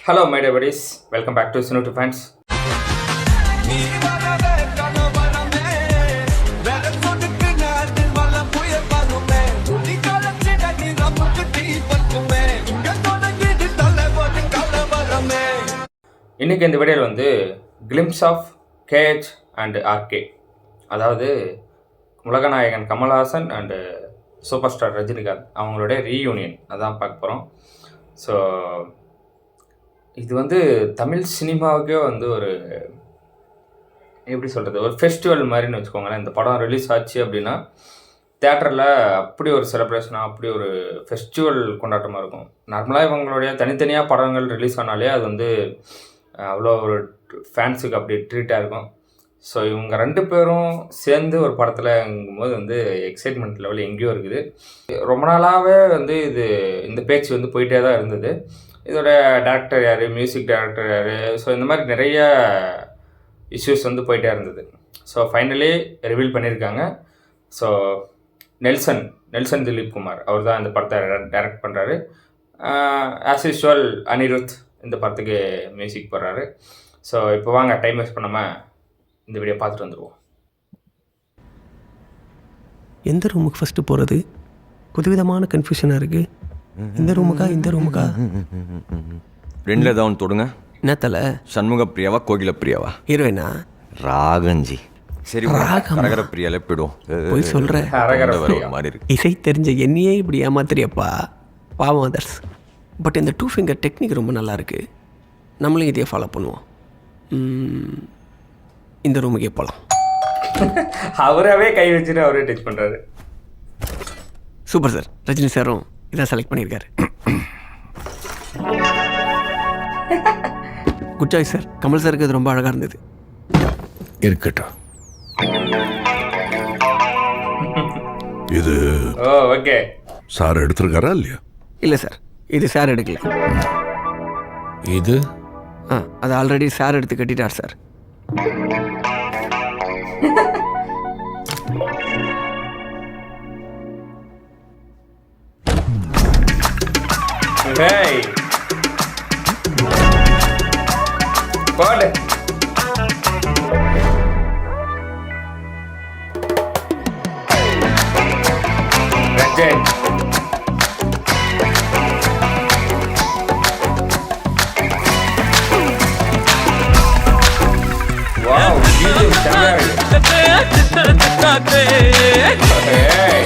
Hello, my dear buddies. Welcome back to Sinu to Fans. இன்றைக்கி இந்த வீடியோவில் வந்து glimpse of KH and RK, அதாவது உலகநாயகன் Kamal Haasan and super star Rajinikanth அவங்களுடைய ரீயூனியன் அதான் பார்க்க போகிறோம். ஸோ இது வந்து தமிழ் சினிமாவுக்கே வந்து ஒரு எப்படி சொல்கிறது, ஒரு ஃபெஸ்டிவல் மாதிரின்னு வச்சுக்கோங்களேன். இந்த படம் ரிலீஸ் ஆச்சு அப்படின்னா தேட்டரில் அப்படி ஒரு செலிப்ரேஷனாக, அப்படி ஒரு ஃபெஸ்டிவல் கொண்டாட்டமாக இருக்கும். நார்மலாக இவங்களுடைய தனித்தனியாக படங்கள் ரிலீஸ் ஆனாலே அது வந்து அவ்வளோ ஒரு ஃபேன்ஸுக்கு அப்படி ட்ரீட்டாக இருக்கும். ஸோ இவங்க ரெண்டு பேரும் சேர்ந்து ஒரு படத்தில்ங்கும்போது வந்து எக்ஸைட்மெண்ட் லெவல் எங்கேயோ இருக்குது. ரொம்ப நாளாகவே வந்து இந்த பேச்சு வந்து போயிட்டே தான் இருந்தது. இதோட டேரக்டர் யார், மியூசிக் டைரக்டர் யார், ஸோ இந்த மாதிரி நிறைய இஷ்யூஸ் வந்து போயிட்டே இருந்தது. ஸோ ஃபைனலி ரிவீல் பண்ணியிருக்காங்க. ஸோ நெல்சன் திலீப் குமார் அவர் தான் இந்த படத்தை டைரக்ட் பண்ணுறாரு. ஆஸ் யூஷுவல் அனிருத் இந்த படத்துக்கு மியூசிக் போடுறாரு. ஸோ இப்போ வாங்க டைம் வேஸ்ட் பண்ணாமல் இந்த வீடியோ பார்த்துட்டு வந்துடுவோம். எந்த ரூமுக்கு ஃபஸ்ட்டு போகிறது புதுவிதமான கன்ஃபியூஷனாக இருக்குது. இந்த ரூமுக்கா ரெண்டில் ஏதாவது ஒன்று தொடுங்க. என்ன தலை, சண்முக பிரியாவா கோகில பிரியாவா? ஹீரோயினா ராகஞ்சி. சரி, அரகர பிரியாலே போயிடுவோம். போய் சொல்கிற மாதிரி இருக்கு. இசை தெரிஞ்ச என்னையே இப்படி ஏமாத்திரியப்பா, பாவம் அதர்ஸ். பட் இந்த 2 ஃபிங்கர் டெக்னிக் ரொம்ப நல்லாயிருக்கு. நம்மளும் இதையே ஃபாலோ பண்ணுவோம். இந்த ரூமுக்கே போகலாம். அவராகவே கை வச்சுட்டு அவரே டச் பண்ணுறாரு. Super sir. ரஜினி சாரும் இதான் செலக்ட் பண்ணியிருக்காரு. Good choice sir. கமல் சாருக்கு அது ரொம்ப அழகாக இருந்தது. இருக்கட்டும். இது ஓகே சார் எடுத்திருக்காரா இல்லையா? இல்லை சார், இது சார் எடுக்கல. இது அது ஆல்ரெடி சார் எடுத்து கட்டிட்டார் sir. Hey. What? Legend. Wow, you Hey.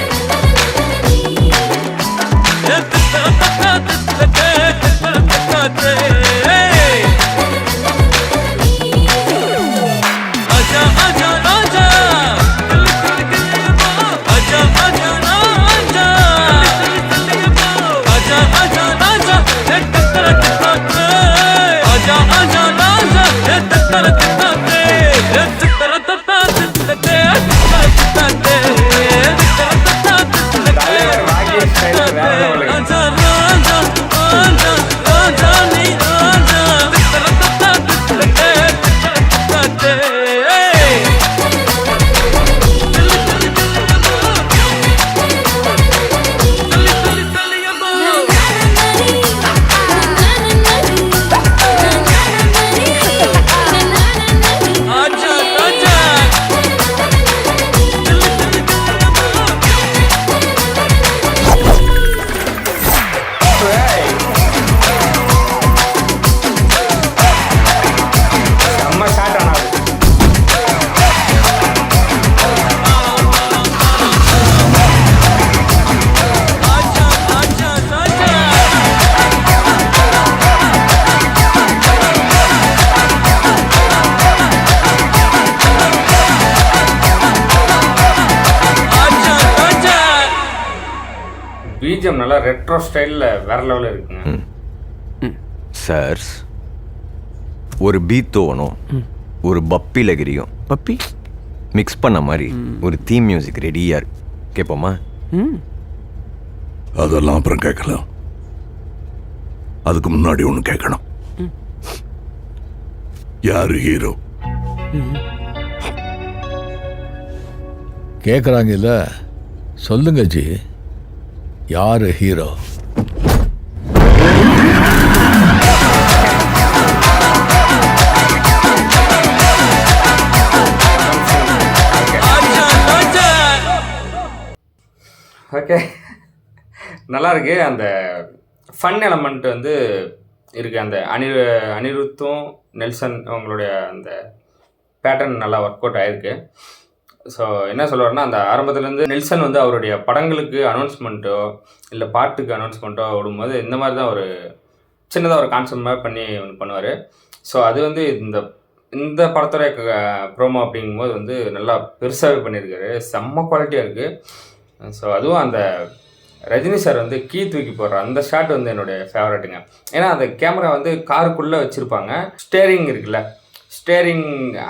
BGM நல்லா ரெட்ரோ ஸ்டைலில் வேற லெவலில் இருக்குங்க. சார், ஒரு பீத்தோவனும் ஒரு பப்பி லகிரியும் பப்பி மிக்ஸ் பண்ண மாதிரி ஒரு தீம் மியூசிக் ரெடியாக இருக்கு. கேட்போமா? அதெல்லாம் அப்புறம் கேட்கலாம். அதுக்கு முன்னாடி ஒன்று கேட்கணும். யாரு ஹீரோ? கேட்குறாங்கல்ல, சொல்லுங்க ஜி, யாரு ஹீரோ? நல்லாயிருக்கு. அந்த ஃபன் எலமெண்ட் வந்து இருக்குது. அந்த அனிருத்தும் நெல்சன் அவங்களுடைய அந்த பேட்டர்ன் நல்லா ஒர்க் அவுட் ஆகிருக்கு. ஸோ என்ன சொல்லுவாருன்னா, அந்த ஆரம்பத்துலேருந்து நெல்சன் வந்து அவருடைய படங்களுக்கு அனௌன்ஸ்மெண்ட்டோ இல்லை பாட்டுக்கு அனௌன்ஸ்மெண்ட்டோ விடும்போது இந்த மாதிரி தான் ஒரு சின்னதாக ஒரு கான்செப்ட் மாதிரி பண்ணி ஒன்று பண்ணுவார். ஸோ அது வந்து இந்த படத்துடைய ப்ரோமோ அப்படிங்கும்போது வந்து நல்லா பெருசாகவே பண்ணியிருக்காரு. செம்ம குவாலிட்டியாக இருக்குது. ஸோ அதுவும் அந்த ரஜினி சார் வந்து கீ தூக்கி போடுற அந்த ஷாட் வந்து என்னுடைய ஃபேவரட்டுங்க. ஏன்னா அந்த கேமரா வந்து காருக்குள்ளே வச்சுருப்பாங்க. ஸ்டேரிங் இருக்குல்ல, ஸ்டேரிங்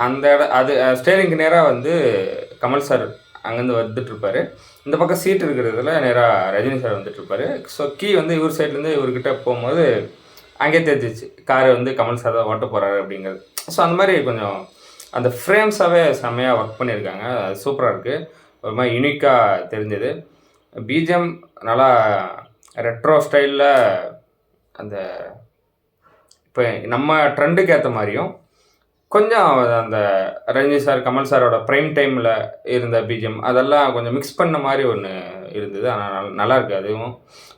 அந்த அது ஸ்டேரிங்க்கு நேராக வந்து கமல் சார் அங்கேருந்து வந்துட்டுருப்பார். இந்த பக்கம் சீட் இருக்கிறதுல நேராக ரஜினி சார் வந்துட்டுருப்பார். ஸோ கீ வந்து இவர் சைட்லேருந்து இவர்கிட்ட போகும்போது அங்கேயே தெரிஞ்சிச்சு கார் வந்து கமல் சார் தான் ஓட்ட போகிறாரு அப்படிங்கிறது. ஸோ அந்த மாதிரி கொஞ்சம் அந்த ஃப்ரேம்ஸாகவே செம்மையாக ஒர்க் பண்ணியிருக்காங்க. அது சூப்பராக இருக்குது. ஒரு மாதிரி யூனிக்காக தெரிஞ்சது. பிஜிஎம் நல்லா ரெட்ரோ ஸ்டைலில் அந்த இப்போ நம்ம ட்ரெண்டுக்கு ஏற்ற மாதிரியும் கொஞ்சம் அந்த ரஜினி சார் கமல் சாரோட ப்ரைம் டைமில் இருந்த பிஜிஎம் அதெல்லாம் கொஞ்சம் மிக்ஸ் பண்ண மாதிரி ஒன்று இருந்தது. ஆனால் நல்லாயிருக்கு அதுவும்.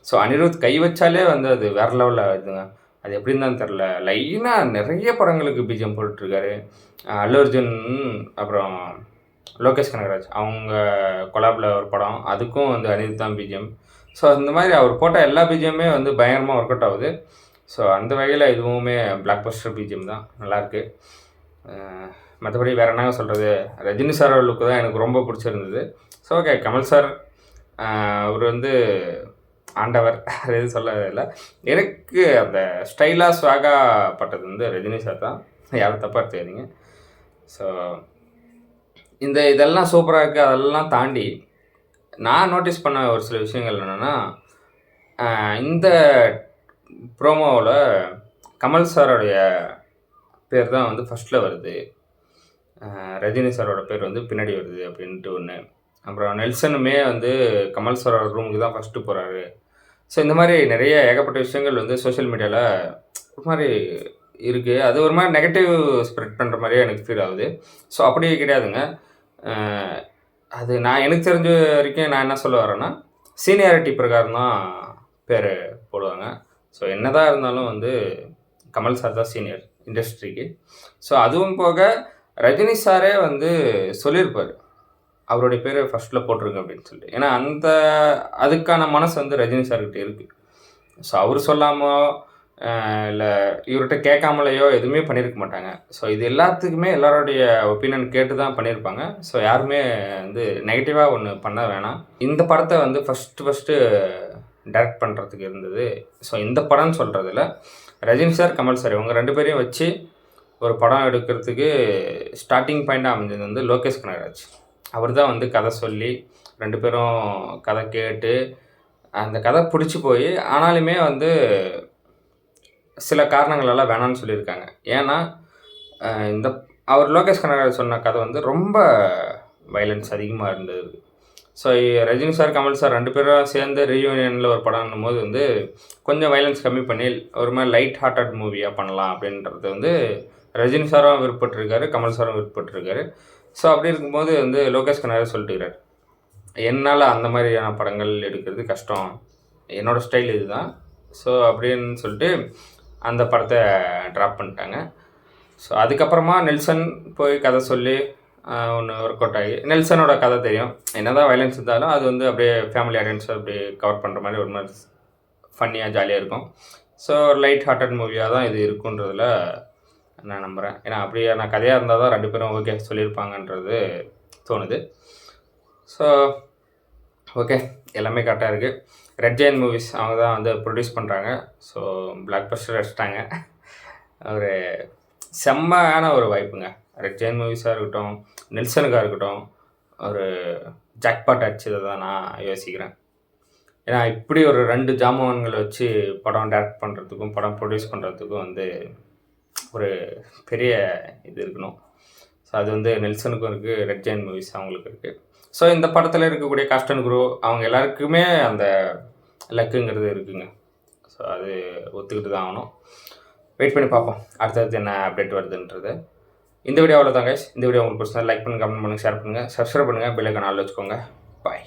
ஸோ அனிருத் கை வச்சாலே வந்து அது வேறு லெவலில் இருக்குங்க. அது எப்படின்னு தான் தெரில. லைனாக நிறைய படங்களுக்கு பிஜிஎம் போட்டுட்ருக்காரு. அல்லு அர்ஜுன் அப்புறம் லோகேஷ் கனகராஜ் அவங்க கொலாபில் ஒரு படம், அதுக்கும் வந்து அனிருத் தான் பிஜிஎம். ஸோ இந்த மாதிரி அவர் போட்ட எல்லா பிஜிஎம்மே வந்து பயங்கரமாக ஒர்க் அவுட் ஆகுது. ஸோ அந்த வகையில் இதுவுமே பிளாக் பஸ்டர் பிஜிஎம் தான், நல்லாயிருக்கு. மற்றபடி வேறு என்னங்க சொல்கிறது, ரஜினி சாரோட லுக்கு தான் எனக்கு ரொம்ப பிடிச்சிருந்தது. ஸோ ஓகே, கமல் சார் அவர் வந்து ஆண்டவர், அது எதுவும் சொல்ல இல்லை. எனக்கு அந்த ஸ்டைலாக ஸ்வாகாக பட்டது வந்து ரஜினி சார் தான், யாரும் தப்பாக எடுத்துக்காதீங்க. ஸோ இதெல்லாம் சூப்பராக இருக்குது. அதெல்லாம் தாண்டி நான் நோட்டீஸ் பண்ண ஒரு சில விஷயங்கள் என்னென்னா, இந்த ப்ரோமோவில் கமல் சாரோடைய பேர் தான் வந்து ஃபஸ்ட்டில் வருது, ரஜினி சாரோட பேர் வந்து பின்னாடி வருது அப்படின்ட்டு ஒன்று. அப்புறம் நெல்சனுமே வந்து கமல் சாரோட ரூமுக்கு தான் ஃபஸ்ட்டு போகிறாரு. ஸோ இந்த மாதிரி நிறைய ஏகப்பட்ட விஷயங்கள் வந்து சோஷியல் மீடியாவில் ஒரு மாதிரி இருக்குது. அது ஒரு மாதிரி நெகட்டிவ் ஸ்ப்ரெட் பண்ணுற மாதிரியே எனக்கு ஃபீல் ஆகுது. ஸோ அப்படி கிடையாதுங்க. அது நான் எனக்கு தெரிஞ்ச வரைக்கும் நான் என்ன சொல்ல வரேன்னா, சீனியாரிட்டி பிரகாரம் தான் பேர் போடுவாங்க. ஸோ என்ன தான் இருந்தாலும் வந்து கமல் சார் தான் சீனியர் இண்டஸ்ட்ரிக்கு. ஸோ அதுவும் போக ரஜினி சாரே வந்து சொல்லியிருப்பார் அவருடைய பேரை ஃபஸ்ட்டில் போட்டிருங்க அப்படின்னு சொல்லிட்டு. ஏன்னா அதுக்கான மனசு வந்து ரஜினி சார்கிட்ட இருக்குது. ஸோ அவர் சொல்லாமோ இல்லை இவர்கிட்ட கேட்காமலையோ எதுவுமே பண்ணியிருக்க மாட்டாங்க. ஸோ இது எல்லாத்துக்குமே எல்லாருடைய ஒப்பீனியன் கேட்டு தான் பண்ணியிருப்பாங்க. ஸோ யாருமே வந்து நெகட்டிவாக ஒன்று பண்ண வேணாம். இந்த படத்தை வந்து ஃபஸ்ட்டு டைரக்ட் பண்ணுறதுக்கு இருந்தது. ஸோ இந்த படம்னு சொல்கிறதுல ரஜினி சார் கமல் சார் இவங்க ரெண்டு பேரையும் வச்சு ஒரு படம் எடுக்கிறதுக்கு ஸ்டார்டிங் பாயிண்டாக அமைஞ்சது வந்து லோகேஷ் கனகராஜ். அவர் தான் வந்து கதை சொல்லி ரெண்டு பேரும் கதை கேட்டு அந்த கதை பிடிச்சி போய் ஆனாலுமே வந்து சில காரணங்களெல்லாம் வேணான்னு சொல்லியிருக்காங்க. ஏன்னா அவர் லோகேஷ் கனகராஜ் சொன்ன கதை வந்து ரொம்ப வைலன்ஸ் அதிகமாக இருந்தது. So Rajini sir Kamal sir ரெண்டு பேரும் சேர்ந்து ரீயூனியனில் ஒரு படம்னும் போது வந்து கொஞ்சம் வைலன்ஸ் கம்மி பண்ணி ஒரு மாதிரி லைட் ஹார்ட்டட் மூவியாக பண்ணலாம் அப்படின்றது வந்து ரஜினி சாரும் விருப்பப்பட்டிருக்காரு, கமல் சாரும் விருப்பப்பட்டிருக்காரு. ஸோ அப்படி இருக்கும்போது வந்து லோகேஷ் கனகராஜ் சொல்லிட்டுருக்கார், என்னால் அந்த மாதிரியான படங்கள் எடுக்கிறது கஷ்டம், என்னோடய ஸ்டைல் இது தான். ஸோ அப்படின்னு சொல்லிட்டு அந்த படத்தை ட்ராப் பண்ணிட்டாங்க. ஸோ அதுக்கப்புறமா நெல்சன் போய் கதை சொல்லி ஒன்று ஒர்க் அவுட் ஆகி, நெல்சனோட கதை தெரியும், என்ன தான் வைலன்ஸ் இருந்தாலும் அது வந்து அப்படியே ஃபேமிலி ஆடியன்ஸை அப்படியே கவர் பண்ணுற மாதிரி ஒரு மாதிரி ஃபன்னியாக ஜாலியாக இருக்கும். ஸோ லைட் ஹார்ட்டட் மூவியாக தான் இது இருக்குன்றதில் நான் நம்புகிறேன். ஏன்னா அப்படியே நான் கதையாக இருந்தால் தான் ரெண்டு பேரும் ஓகே சொல்லியிருப்பாங்கன்றது தோணுது. ஸோ ஓகே, எல்லாமே கரெக்டாக இருக்குது. ரெட் ஜெயின் மூவிஸ் அவங்க தான் வந்து ப்ரொடியூஸ் பண்ணுறாங்க. ஸோ பிளாக் பஸ்டர் அடிச்சிட்டாங்க. ஒரு செம்மையான ஒரு வாய்ப்புங்க. ரெட் ஜெயின் மூவிஸாக இருக்கட்டும், நெல்சனுக்காக இருக்கட்டும், ஒரு ஜாக்பாட் அடிச்சதை தான் நான் யோசிக்கிறேன். ஏன்னா இப்படி ஒரு ரெண்டு ஜாமான்களை வச்சு படம் டைரக்ட் பண்ணுறதுக்கும் படம் ப்ரொடியூஸ் பண்ணுறதுக்கும் வந்து ஒரு பெரிய இது இருக்கணும். ஸோ அது வந்து நெல்சனுக்கும் இருக்குது, ரெட் ஜெயின் மூவிஸ் அவங்களுக்கு இருக்குது. ஸோ இந்த படத்தில் இருக்கக்கூடிய காஸ்ட் அண்ட் குரூ அவங்க எல்லாருக்குமே அந்த லக்குங்கிறது இருக்குங்க. ஸோ அது ஒத்துக்கிட்டு தான் ஆகணும். வெயிட் பண்ணி பார்ப்போம் அடுத்தடுத்து என்ன அப்டேட் வருதுன்றது. இந்த வீடியோ அவ்வளோ தான் கைஸ். இந்த வீடியோ உங்களுக்கு பிடிச்சா லைக் பண்ணுங்கள், கமெண்ட் பண்ணுங்கள், ஷேர் பண்ணுங்கள், சப்ஸ்கிரைப் பண்ணுங்கள், பெல் ஐகான் ஆல் வச்சுக்கோங்க. பாய்.